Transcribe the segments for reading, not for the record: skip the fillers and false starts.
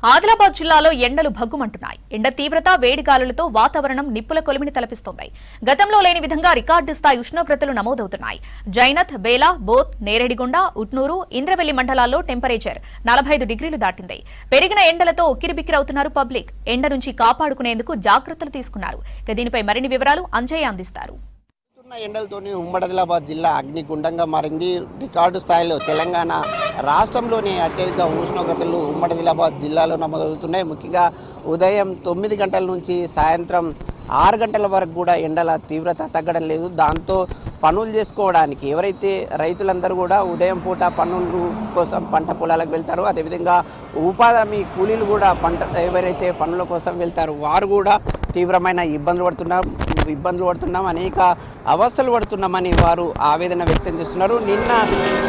ఆదిలాబాద్ జిల్లాలో ఎండలు భగ్గుమంటున్నాయి. ఎండ తీవ్రత వేడిగాలులతో వాతావరణం నిప్పుల కొలిమిని తలపిస్తోంది. గతంలో లేని విధంగా రికార్డు స్థాయి ఉష్ణోగ్రతలు నమోదవుతున్నాయి. జైనత్, బేలా, బోత్, నేరేడిగొండ, ఉట్నూరు, ఇంద్రవెల్లి మండలాల్లో టెంపరేచర్ 45 డిగ్రీలు దాటింది. పెరిగిన ఎండలతో ఉక్కిరిబిక్కిరవుతున్నారు పబ్లిక్. ఎండ నుంచి కాపాడుకునేందుకు జాగ్రత్తలు తీసుకున్నారు. దీనిపై మరిన్ని వివరాలు అంజయ్య అందిస్తారు. ఎండలతోనే ఉమ్మడి ఆదిలాబాద్ జిల్లా అగ్నిగుండంగా మారింది. రికార్డు స్థాయిలో తెలంగాణ రాష్ట్రంలోని అత్యధిక ఉష్ణోగ్రతలు ఉమ్మడి ఆదిలాబాద్ జిల్లాలో నమోదవుతున్నాయి. ముఖ్యంగా ఉదయం 9 గంటల నుంచి సాయంత్రం 6 గంటల వరకు కూడా ఎండల తీవ్రత తగ్గడం లేదు. దాంతో పనులు చేసుకోవడానికి ఎవరైతే రైతులందరూ కూడా ఉదయం పూట పనులు కోసం పంట పొలాలకు వెళ్తారో, అదేవిధంగా ఉపాధి కూలీలు కూడా ఎవరైతే పనుల కోసం వెళ్తారో వారు కూడా తీవ్రమైన ఇబ్బందులు పడుతున్నాం, అనేక అవస్థలు పడుతున్నామని వారు ఆవేదన వ్యక్తం చేస్తున్నారు. నిన్న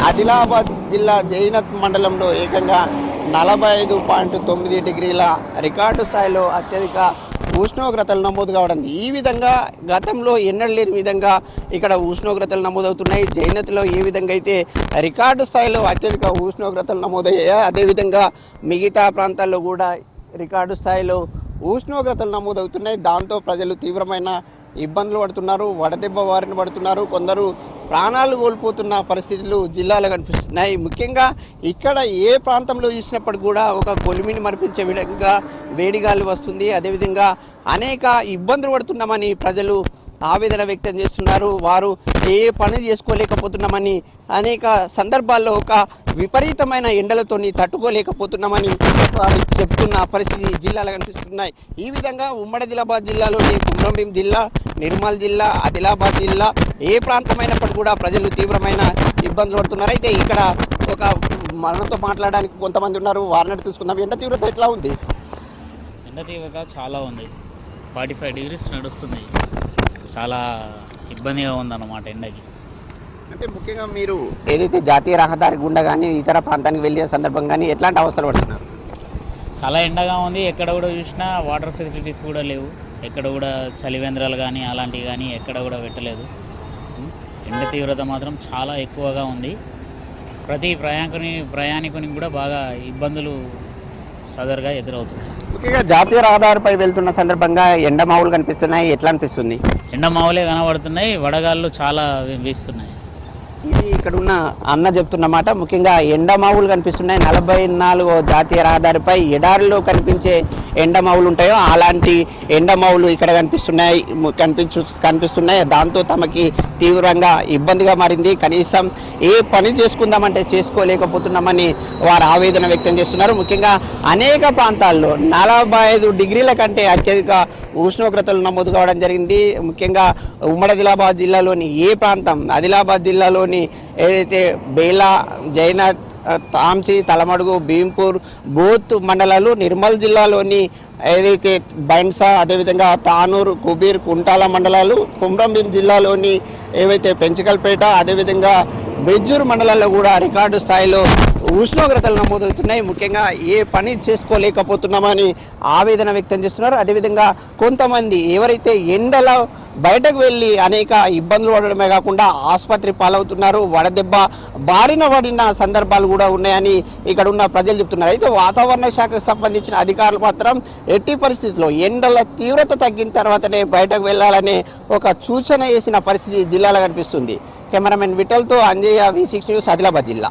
ఆదిలాబాద్ జిల్లా జైనత్ మండలంలో ఏకంగా 45.9 డిగ్రీల రికార్డు స్థాయిలో అత్యధిక ఉష్ణోగ్రతలు నమోదు కావడం. ఈ విధంగా గతంలో ఎన్నడూ లేని విధంగా ఇక్కడ ఉష్ణోగ్రతలు నమోదవుతున్నాయి. జైనత్లో ఏ విధంగా అయితే రికార్డు స్థాయిలో అత్యధిక ఉష్ణోగ్రతలు నమోదయ్యాయో అదేవిధంగా మిగతా ప్రాంతాల్లో కూడా రికార్డు స్థాయిలో ఉష్ణోగ్రతలు నమోదవుతున్నాయి. దాంతో ప్రజలు తీవ్రమైన ఇబ్బందులు పడుతున్నారు, వడదెబ్బ బారిన పడుతున్నారు. కొందరు ప్రాణాలు కోల్పోతున్న పరిస్థితులు జిల్లాలో కనిపిస్తున్నాయి. ముఖ్యంగా ఇక్కడ ఏ ప్రాంతంలో చూసినప్పుడు కూడా ఒక కొలిమిని మరిపించే విధంగా వేడిగాలి వస్తుంది. అదేవిధంగా అనేక ఇబ్బందులు పడుతున్నామని ప్రజలు ఆవేదన వ్యక్తం చేస్తున్నారు. వారు ఏ పని చేసుకోలేకపోతున్నామని, అనేక సందర్భాల్లో ఒక విపరీతమైన ఎండలతోని తట్టుకోలేకపోతున్నామని వారు చెప్తున్న పరిస్థితి జిల్లాలో కనిపిస్తున్నాయి. ఈ విధంగా ఉమ్మడి ఆదిలాబాద్ జిల్లాలోని కుమ్రంభీం జిల్లా, నిర్మల్ జిల్లా, ఆదిలాబాద్ జిల్లా ఏ ప్రాంతమైనప్పటికీ కూడా ప్రజలు తీవ్రమైన ఇబ్బందులు పడుతున్నారు. అయితే ఇక్కడ ఒక మనతో మాట్లాడడానికి కొంతమంది ఉన్నారు, వారిని తీసుకుందాం. ఎండ తీవ్రత ఎట్లా ఉంది? ఎండ తీవ్రత చాలా ఉంది. 45 డిగ్రీస్ నడుస్తుంది. చాలా ఇబ్బందిగా ఉందన్నమాట ఎండకి. అంటే ముఖ్యంగా మీరు ఏదైతే జాతీయ రహదారి గుండా కానీ ఇతర ప్రాంతానికి వెళ్ళే సందర్భం కానీ ఎట్లాంటి అవస్థలు పడుతున్నారు? చాలా ఎండగా ఉంది. ఎక్కడ కూడా చూసినా వాటర్ ఫెసిలిటీస్ కూడా లేవు. ఎక్కడ కూడా చలివేంద్రాలు కానీ అలాంటివి కానీ ఎక్కడ కూడా పెట్టలేదు. ఎండ తీవ్రత మాత్రం చాలా ఎక్కువగా ఉంది. ప్రతి ప్రయాణికునికి కూడా బాగా ఇబ్బందులు సదరుగా ఎదురవుతుంది. ముఖ్యంగా జాతీయ రహదారిపై వెళ్తున్న సందర్భంగా ఎండమావులు కనిపిస్తున్నాయి. ఎట్లా అనిపిస్తుంది? ఎండమావులే కనబడుతున్నాయి, వడగాళ్ళు చాలా వీస్తున్నాయి. ఇది ఇక్కడ ఉన్న అన్న చెప్తున్నమాట. ముఖ్యంగా ఎండమావులు కనిపిస్తున్నాయి. 44వ జాతీయ రహదారిపై ఎడారిలో కనిపించే ఎండమావులు ఉంటాయో అలాంటి ఎండమావులు ఇక్కడ కనిపిస్తున్నాయి. దాంతో తమకి తీవ్రంగా ఇబ్బందిగా మారింది. కనీసం ఏ పని చేసుకుందామంటే చేసుకోలేకపోతున్నామని వారు ఆవేదన వ్యక్తం చేస్తున్నారు. ముఖ్యంగా అనేక ప్రాంతాల్లో 45 డిగ్రీల కంటే అత్యధిక ఉష్ణోగ్రతలు నమోదు కావడం జరిగింది. ముఖ్యంగా ఉమ్మడి ఆదిలాబాద్ జిల్లాలోని ఏ ప్రాంతం, ఆదిలాబాద్ జిల్లాలోని ఏదైతే బేలా, జైనత్, తాంసీ, తలమడుగు, భీంపూర్, బోత్ మండలాలు, నిర్మల్ జిల్లాలోని ఏదైతే బైన్సా, అదేవిధంగా తానూరు, కుబీర్, కుంటాల మండలాలు, కుమ్రంభీం జిల్లాలోని ఏవైతే పెంచకల్పేట, అదేవిధంగా బెజ్జూరు మండలాల్లో కూడా రికార్డు స్థాయిలో ఉష్ణోగ్రతలు నమోదవుతున్నాయి. ముఖ్యంగా ఏ పని చేసుకోలేకపోతున్నామని ఆవేదన వ్యక్తం చేస్తున్నారు. అదేవిధంగా కొంతమంది ఎవరైతే ఎండలో బయటకు వెళ్ళి అనేక ఇబ్బందులు పడడమే కాకుండా ఆసుపత్రి పాలవుతున్నారు, వడదెబ్బ బారిన పడిన సందర్భాలు కూడా ఉన్నాయని ఇక్కడ ఉన్న ప్రజలు చెప్తున్నారు. అయితే వాతావరణ శాఖకు సంబంధించిన అధికారులు మాత్రం ఎట్టి పరిస్థితుల్లో ఎండల తీవ్రత తగ్గిన తర్వాతనే బయటకు వెళ్ళాలనే ఒక సూచన చేసిన పరిస్థితి జిల్లాలో కనిపిస్తుంది. కెమెరామెన్ విఠల్తో అంజయ్య, V6 న్యూస్, ఆదిలాబాద్ జిల్లా.